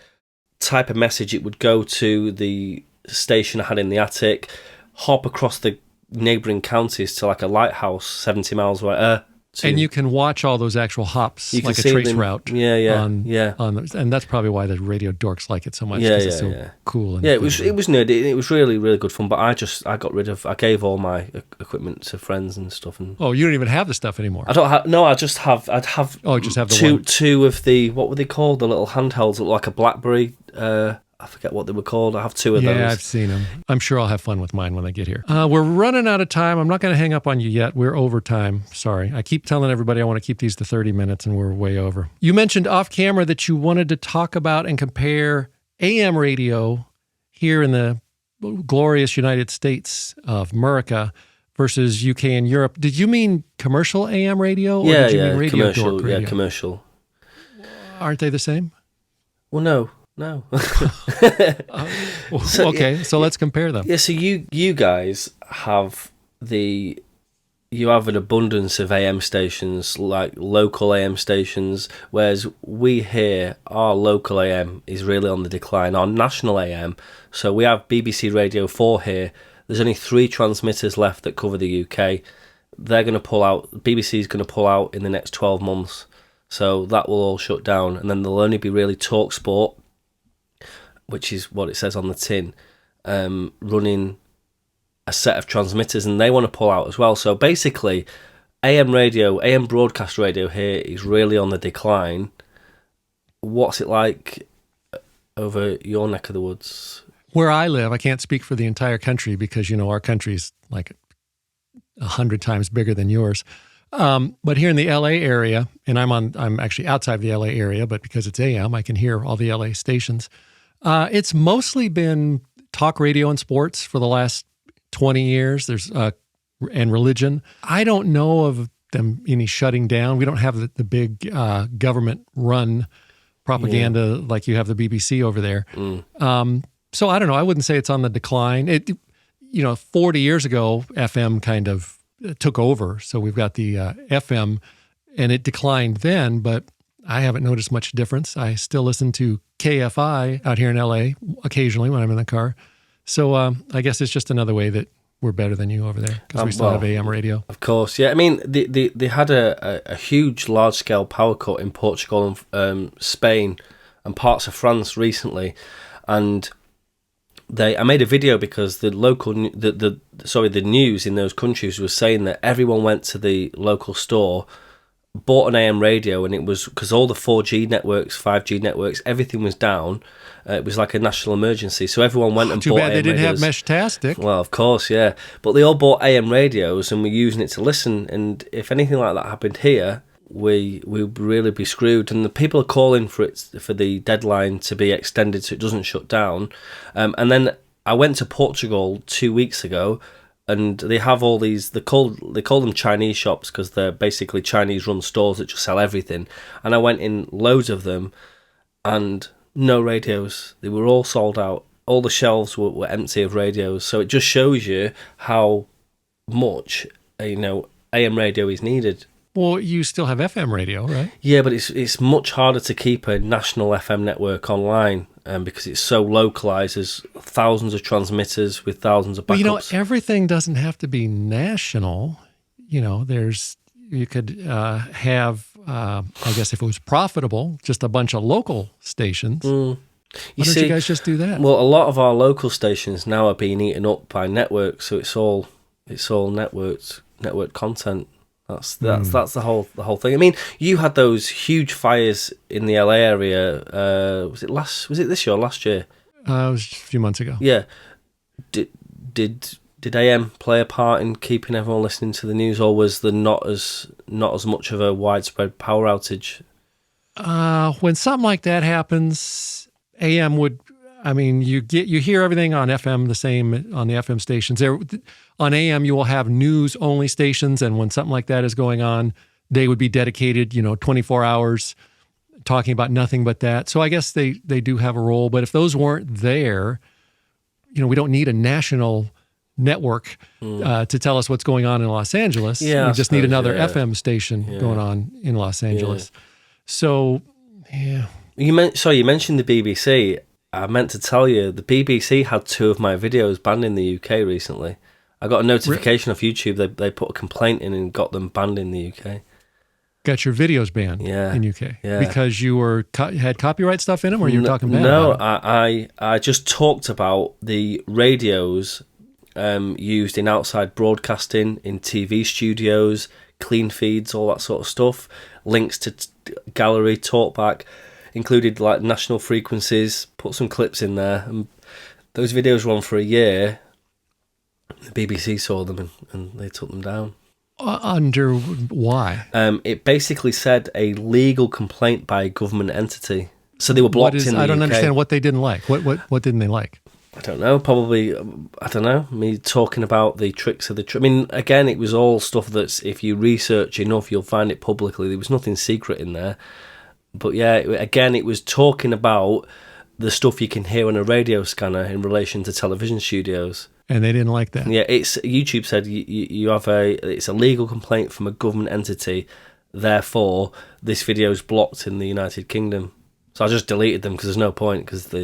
type a message. It would go to the station I had in the attic, hop across the neighbouring counties to like a lighthouse 70 miles away. And you can watch all those actual hops, You can like a see trace them. route. Yeah. On those, and that's probably why the radio dorks like it so much. Yeah, It's so cool. And it was nerdy. It was really, really good fun. But I gave all my equipment to friends and stuff. And oh, you don't even have the stuff anymore. I don't have. No, I'd have. Oh, just have the two of the, what were they called? The little handhelds that look like a BlackBerry. I forget what they were called. I have two of those. Yeah, I've seen them. I'm sure I'll have fun with mine when I get here. We're running out of time. I'm not going to hang up on you yet. We're over time. Sorry. I keep telling everybody I want to keep these to 30 minutes, and we're way over. You mentioned off camera that you wanted to talk about and compare AM radio here in the glorious United States of America versus UK and Europe. Did you mean commercial AM radio? Or did you mean radio commercial. dork radio? Yeah, commercial. Aren't they the same? Well, no. So let's compare them. Yeah, so you guys have an abundance of AM stations, like local AM stations, whereas we here, our local AM is really on the decline. Our national AM, so we have BBC Radio 4 here. There's only 3 transmitters left that cover the UK. They're going to pull out. BBC's going to pull out in the next 12 months, so that will all shut down, and then there'll only be really TalkSport, which is what it says on the tin, running a set of transmitters, and they want to pull out as well. So basically, AM broadcast radio here is really on the decline. What's it like over your neck of the woods? Where I live, I can't speak for the entire country because, our country's like 100 times bigger than yours. But here in the LA area, and I'm actually outside the LA area, but because it's AM, I can hear all the LA stations. It's mostly been talk radio and sports for the last 20 years. There's and religion. I don't know of them any shutting down. We don't have the big government-run propaganda like you have the BBC over there. So I don't know. I wouldn't say it's on the decline. 40 years ago, FM kind of took over. So we've got the FM, and it declined then, but I haven't noticed much difference. I still listen to KFI out here in LA occasionally when I'm in the car. So I guess it's just another way that we're better than you over there because we still have AM radio. Of course, yeah. I mean, they had a huge, large-scale power cut in Portugal and Spain and parts of France recently, and I made a video because the news in those countries was saying that everyone went to the local store, bought an AM radio, and it was because all the 4G networks, 5G networks, everything was down. It was like a national emergency, so everyone went and bought AM radios. Too bad they didn't have Meshtastic. Well, of course, yeah, but they all bought AM radios and were using it to listen. And if anything like that happened here, we would really be screwed. And the people are calling for the deadline to be extended so it doesn't shut down. And then I went to Portugal 2 weeks ago. And they have all these, they call them Chinese shops because they're basically Chinese-run stores that just sell everything. And I went in loads of them and no radios. They were all sold out. All the shelves were empty of radios. So it just shows you how much, AM radio is needed. Well, you still have FM radio, right? Yeah, but it's much harder to keep a national FM network online. Because it's so localized, there's thousands of transmitters with thousands of backups. But everything doesn't have to be national. You could have, I guess if it was profitable, just a bunch of local stations. Why don't you guys just do that? Well, a lot of our local stations now are being eaten up by networks, so it's all network content. That's the whole thing. I mean, you had those huge fires in the LA area. Was it this year or last year? It was a few months ago. Yeah. Did AM play a part in keeping everyone listening to the news, or was there not as much of a widespread power outage? When something like that happens, AM would. I mean, you hear everything on FM the same on the FM stations. On AM, you will have news-only stations, and when something like that is going on, they would be dedicated, 24 hours talking about nothing but that. So I guess they do have a role. But if those weren't there, we don't need a national network to tell us what's going on in Los Angeles. Yeah, we just need another FM station going on in Los Angeles. Yeah. So, yeah. You mentioned the BBC. I meant to tell you, the BBC had 2 of my videos banned in the UK recently. I got a notification off YouTube. They put a complaint in and got them banned in the UK. Got your videos banned in UK because you had copyright stuff in them, or you were talking bad about it? I just talked about the radios used in outside broadcasting, in TV studios, clean feeds, all that sort of stuff. Links to gallery, talkback, included like national frequencies. Put some clips in there, and those videos were on for a year. The BBC saw them and they took them down. Under why? It basically said a legal complaint by a government entity. So they were blocked in the I don't UK. understand what they didn't like. What didn't they like? I don't know. Probably, I don't know. Me talking about the tricks of the I mean, again, it was all stuff that's, if you research enough, you'll find it publicly. There was nothing secret in there. But yeah, again, it was talking about the stuff you can hear on a radio scanner in relation to television studios. And they didn't like that. Yeah, YouTube said you have it's a legal complaint from a government entity. Therefore, this video is blocked in the United Kingdom. So I just deleted them because there's no point, because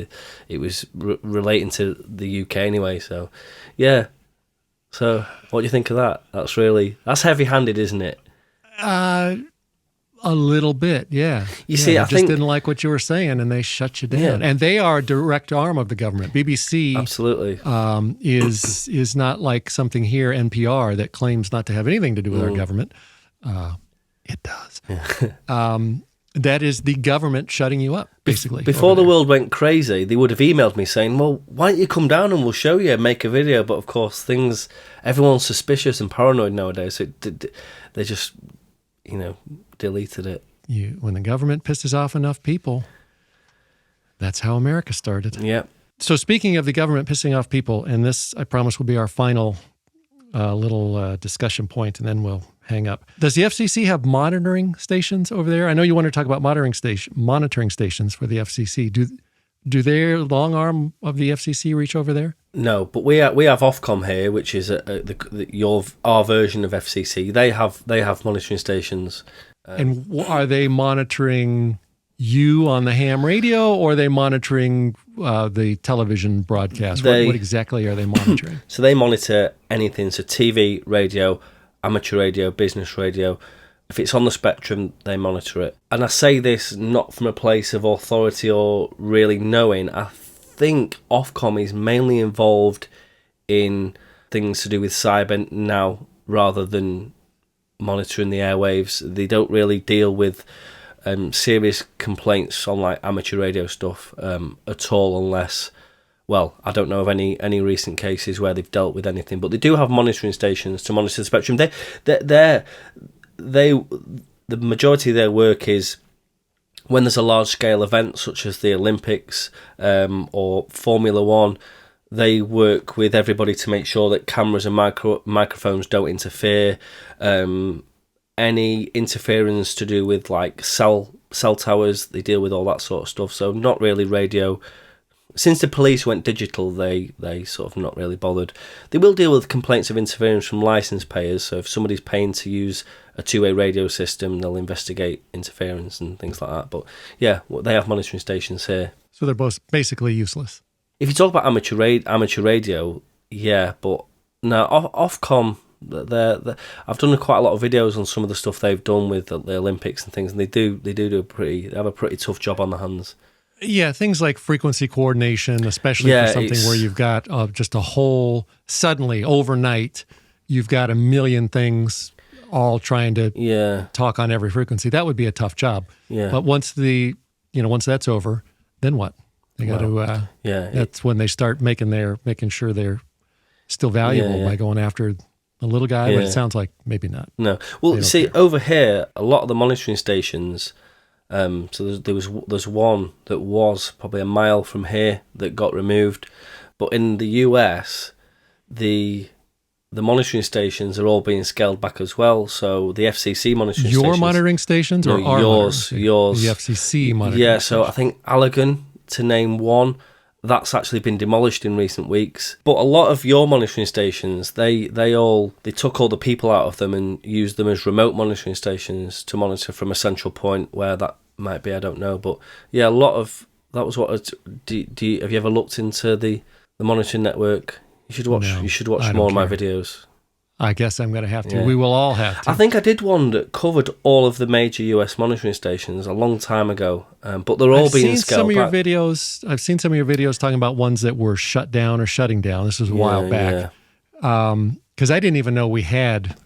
it was relating to the UK anyway. So, yeah. So, what do you think of that? That's heavy-handed, isn't it? A little bit, yeah. You see, I I just think didn't like what you were saying, and they shut you down. Yeah. And they are a direct arm of the government. BBC absolutely is not like something here, NPR, that claims not to have anything to do with our government. It does. That is the government shutting you up, basically. Before the world went crazy, they would have emailed me saying, well, why don't you come down and we'll show you, make a video. But of course, everyone's suspicious and paranoid nowadays. So they just, deleted it. When the government pisses off enough people, that's how America started. Yeah. So speaking of the government pissing off people, and this, I promise, will be our final little discussion point, and then we'll hang up. Does the FCC have monitoring stations over there? I know you want to talk about monitoring stations for the FCC. Do their long arm of the FCC reach over there? No, but we have Ofcom here, which is our version of FCC. They have monitoring stations. And are they monitoring you on the ham radio, or are they monitoring the television broadcast? What exactly are they monitoring? So they monitor anything. So TV, radio, amateur radio, business radio. If it's on the spectrum, they monitor it. And I say this not from a place of authority or really knowing. I think Ofcom is mainly involved in things to do with cyber now, rather than monitoring the airwaves. They don't really deal with serious complaints on like amateur radio stuff at all, unless, well, I don't know of any recent cases where they've dealt with anything. But they do have monitoring stations to monitor the spectrum. The majority of their work is when there's a large scale event such as the Olympics or Formula One. They work with everybody to make sure that cameras and microphones don't interfere. Any interference to do with like cell towers, they deal with all that sort of stuff. So not really radio. Since the police went digital, they sort of not really bothered. They will deal with complaints of interference from licence payers. So if somebody's paying to use a two-way radio system, they'll investigate interference and things like that. But yeah, they have monitoring stations here. So they're both basically useless. If you talk about amateur radio, yeah, but no, Ofcom. I've done quite a lot of videos on some of the stuff they've done with the Olympics and things, and they have a pretty tough job on their hands. Yeah, things like frequency coordination, especially for something where you've got just a whole, suddenly overnight, you've got a million things all trying to talk on every frequency. That would be a tough job. Yeah. But once that's over, then what? They got to. That's when they start making sure they're still valuable by going after the little guy. But it sounds like maybe not. No. Well, see, over here, a lot of the monitoring stations. So there's one that was probably a mile from here that got removed, but in the US, the monitoring stations are all being scaled back as well. So the FCC monitoring stations. Your monitoring stations, or yours? The FCC monitoring. Yeah. So I think Allegan, to name one, that's actually been demolished in recent weeks. But a lot of your monitoring stations, they took all the people out of them and used them as remote monitoring stations to monitor from a central point, where that might be, I don't know. But yeah, a lot of that was what. Have you ever looked into the monitoring network You should watch. No, you should watch I more don't of my care. videos. I guess I'm going to have to. Yeah. We will all have to. I think I did one that covered all of the major US monitoring stations a long time ago, but they're all being scaled back. I've seen some of your videos talking about ones that were shut down or shutting down. This was a while back. Because I didn't even know we had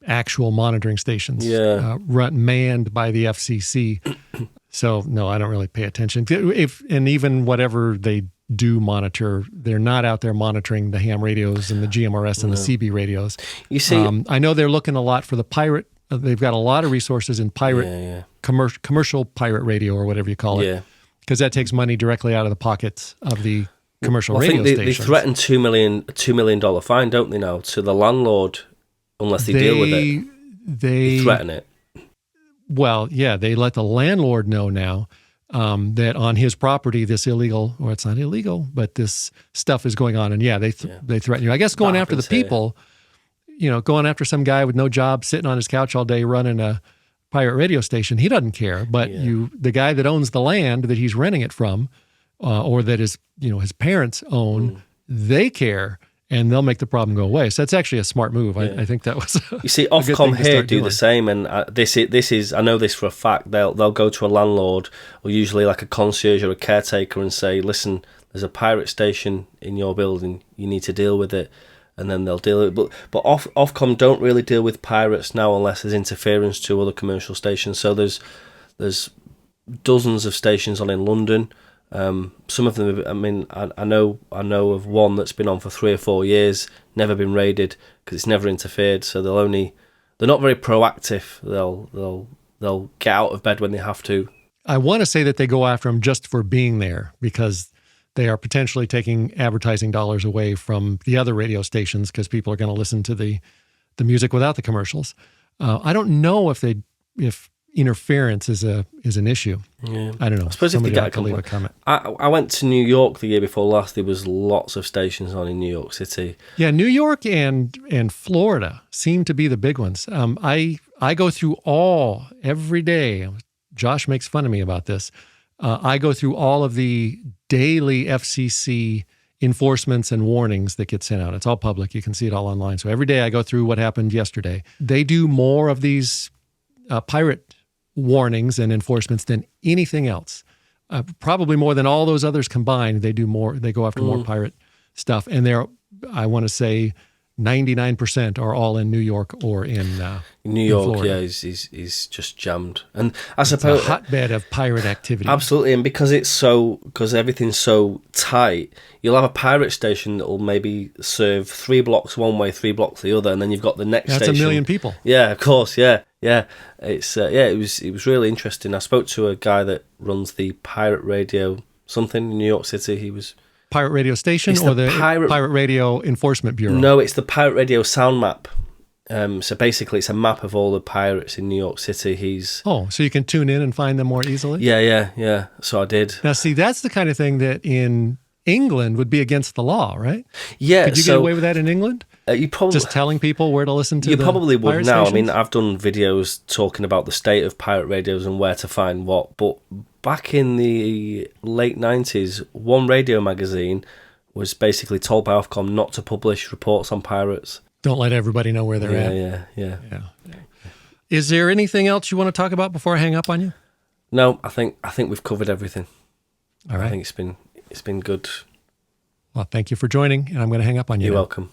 actual monitoring stations manned by the FCC. So, no, I don't really pay attention. And even whatever they do monitor, they're not out there monitoring the ham radios and the GMRS and the CB radios. You see, I know they're looking a lot for the pirate. They've got a lot of resources in pirate, commercial pirate radio or whatever you call it, because that takes money directly out of the pockets of the commercial radio stations. They threaten $2 million fine, don't they now, to the landlord unless they deal with it? They threaten it. Well, yeah, they let the landlord know now that on his property, this illegal, or it's not illegal, but this stuff is going on. And they threaten you. I guess going after the people, going after some guy with no job, sitting on his couch all day running a pirate radio station, he doesn't care. But the guy that owns the land that he's renting it from, or that his parents own, they care. And they'll make the problem go away. So that's actually a smart move. I think that was. You see, Ofcom here do the same, and this is I know this for a fact. They'll go to a landlord, or usually like a concierge or a caretaker, and say, "Listen, there's a pirate station in your building. You need to deal with it." And then they'll deal with it. But Ofcom don't really deal with pirates now unless there's interference to other commercial stations. So there's dozens of stations on in London. Some of them, I mean, I know of one that's been on for 3 or 4 years, never been raided because it's never interfered. So they're not very proactive. They'll get out of bed when they have to. I want to say that they go after them just for being there because they are potentially taking advertising dollars away from the other radio stations because people are going to listen to the music without the commercials. I don't know if interference is an issue. Yeah. I don't know. I suppose if they get leave a comment. I went to New York the year before last. There was lots of stations on in New York City. Yeah, New York and Florida seem to be the big ones. I go through every day. Josh makes fun of me about this. I go through all of the daily FCC enforcements and warnings that get sent out. It's all public. You can see it all online. So every day I go through what happened yesterday. They do more of these pirate warnings and enforcements than anything else. Probably more than all those others combined. They do more. They go after more pirate stuff, and I want to say 99% are all in New York or in New York. Florida. Yeah, is just jammed, and I suppose it's a hotbed of pirate activity. Absolutely, and because everything's so tight, you'll have a pirate station that will maybe serve 3 blocks one way, 3 blocks the other, and then you've got the next station. That's 1 million people. Yeah, of course. Yeah. It's it was really interesting. I spoke to a guy that runs the pirate radio something in New York City. He was pirate radio station or the pirate radio enforcement bureau. No, it's the pirate radio sound map. So basically, it's a map of all the pirates in New York City. So you can tune in and find them more easily. Yeah. So I did. Now, see, that's the kind of thing that in England would be against the law, right? Yeah. Could you get away with that in England? You probably just telling people where to listen to. You probably would now. Stations? I mean, I've done videos talking about the state of pirate radios and where to find what. But back in the late 90s, One Radio magazine was basically told by Ofcom not to publish reports on pirates. Don't let everybody know where they're at. Yeah. Is there anything else you want to talk about before I hang up on you? No, I think we've covered everything. All right. I think it's been good. Well, thank you for joining, and I'm going to hang up on you. You're now. welcome.